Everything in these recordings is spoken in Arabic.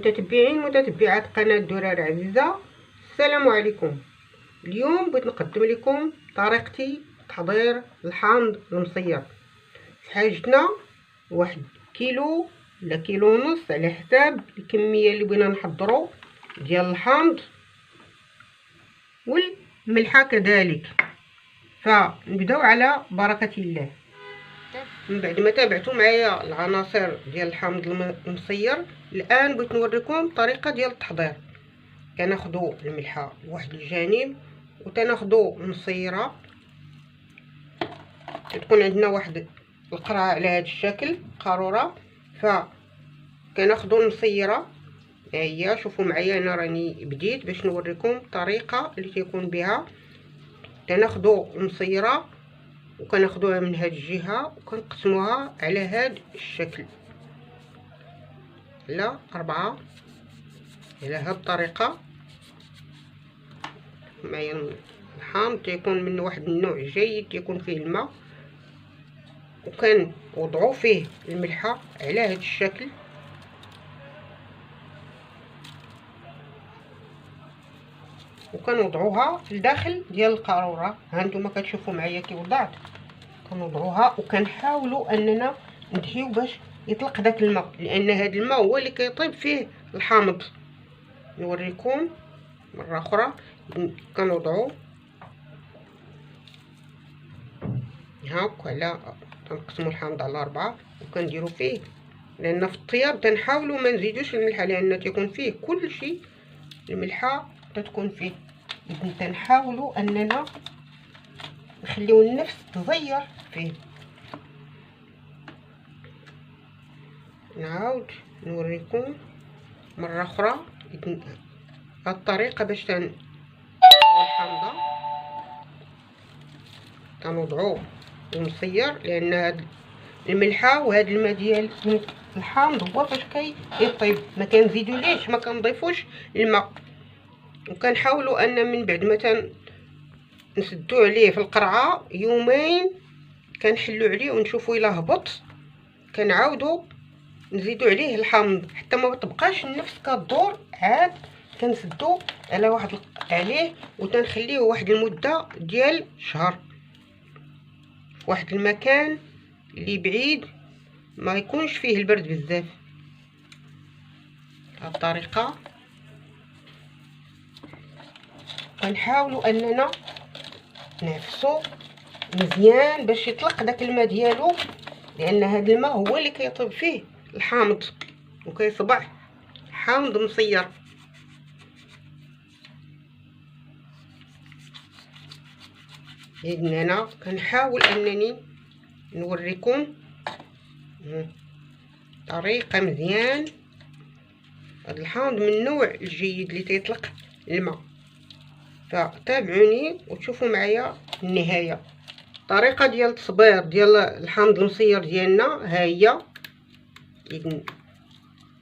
متتبعين متتبعات قناة درار عزيزة، السلام عليكم. اليوم بغيت نقدم لكم طريقتي تحضير الحامض المصير. حاجتنا 1 كيلو ولا كيلو ونص على حساب الكمية اللي بغينا نحضرو ديال الحامض، والملحة كذلك. فنبداو على بركة الله. من بعد ما تابعتوا معايا العناصر ديال الحامض المصير، الان بغيت نوريكم الطريقه ديال التحضير. كناخذوا الملحه لواحد الجانب، وتناخذوا المصيره. تكون عندنا واحد القرعه على هذا الشكل، قاروره. فكناخذوا المصيره، ها هي. شوفوا معايا، انا راني بديت باش نوريكم الطريقه اللي تيكون بها. تناخذوا المصيره وكناخذوها من هذه الجهه وكنقسموها على هذا الشكل على 4 على هذه الطريقه. معايا الحامض تيكون من واحد النوع جيد، تيكون فيه الماء، وكنوضعوا فيه الملحه على هذا الشكل. وكنوضعوها في الداخل ديال القاروره. ها نتوما كتشوفوا معايا كي وضعت. كنوضعوها وكنحاولوا اننا ندحيو باش يطلق داك الماء، لان هذا الماء هو اللي كيطيب فيه الحامض. نوريكم مره اخرى. كنوضعوا هاك على، تنقسموا الحامض على 4 وكنديروا فيه، لان في الطياب تنحاولوا ما نزيدوش الملحه، لان تيكون فيه كل شيء الملحه تتكون فيه. اذا تنحاولوا اننا نخليو النفس تزير فيه. نعاود نوريكم مره اخرى الطريقه باش الحامضه. كنوضعوا المصير، لان هاد الملحه وهاد الماء ديال الحامض هو فاش كيطيب، ما كنزيدوليش، ما كنضيفوش الماء. وكنحاولوا ان من بعد ما نسدو عليه في القرعه يومين، كنحلو عليه ونشوفوا الا هبط، كنعاودوا نزيدو عليه الحامض حتى ما تبقاش النفس كدور. عاد كنسدو على عليه وتنخليه واحد المده ديال شهر في واحد المكان اللي بعيد، ما يكونش فيه البرد بزاف. بهذه الطريقه كنحاولوا اننا نعفسو مزيان باش يطلق داك الماء ديالو، لان هذا الماء هو اللي كيطيب فيه الحامض وكيصبح حامض مصير. اذن انا كنحاول انني نوريكم طريقه مزيان. هذا الحامض من النوع الجيد اللي تيطلق الماء. فتابعوني وتشوفوا معايا النهايه. الطريقه ديال التصبير ديال الحامض المصير ديالنا ها هي. اذن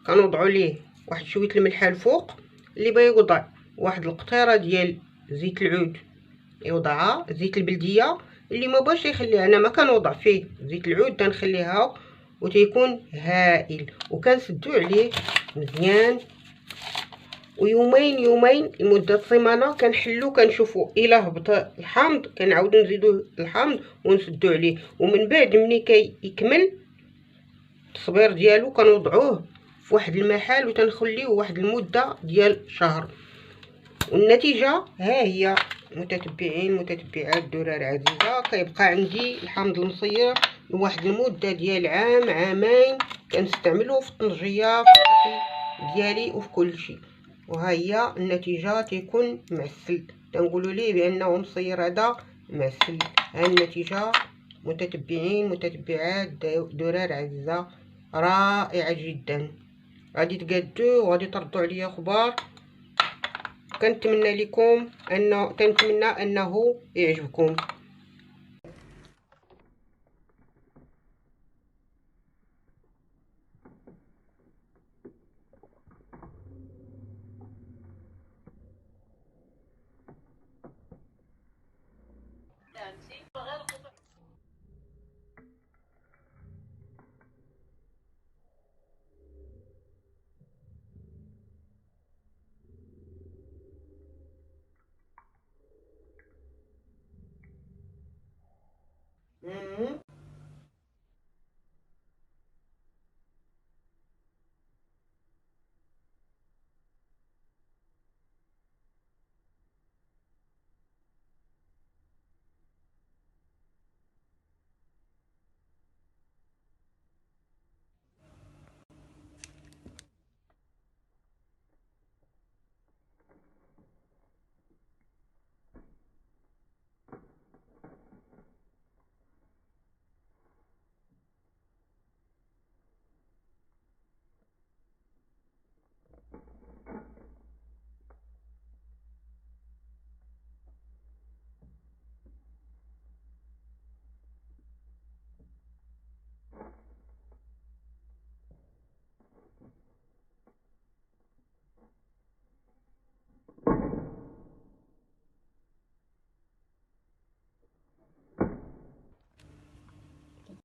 كنوضعوا ليه واحد شويه الملحه الفوق. اللي بغى يوضع واحد القطيره ديال زيت العود يوضعها، زيت البلديه. اللي ما بغاش يخليها، انا ما كنوضع فيه زيت العود، تنخليها وتيكون هائل. وكنسدو عليه مزيان، ويومين لمده سيمانه كنحلو، كنشوفوا الا هبط الحامض كنعاودو نزيدو الحامض ونسدو عليه. ومن بعد ملي كيكمل التصبير ديالو كنوضعوه في واحد المحل وتنخليوه واحد المده ديال شهر. والنتيجه ها هي. متتبعين متتبعات درار عزيزه، كيبقى عندي الحامض المصير لواحد المده ديال عام عامين، كنستعملوه في الطنجيه، في الاكل ديالي وفي كل شيء. وها هي النتيجه، تيكون معسل. تنقولوا ليه بانه مصير هذا معسل. ها النتيجه متتبعين متتبعات درار عزيزه، رائعه جدا. غادي تقادو وغادي تردوا عليا خبار. كنتمنى انه يعجبكم.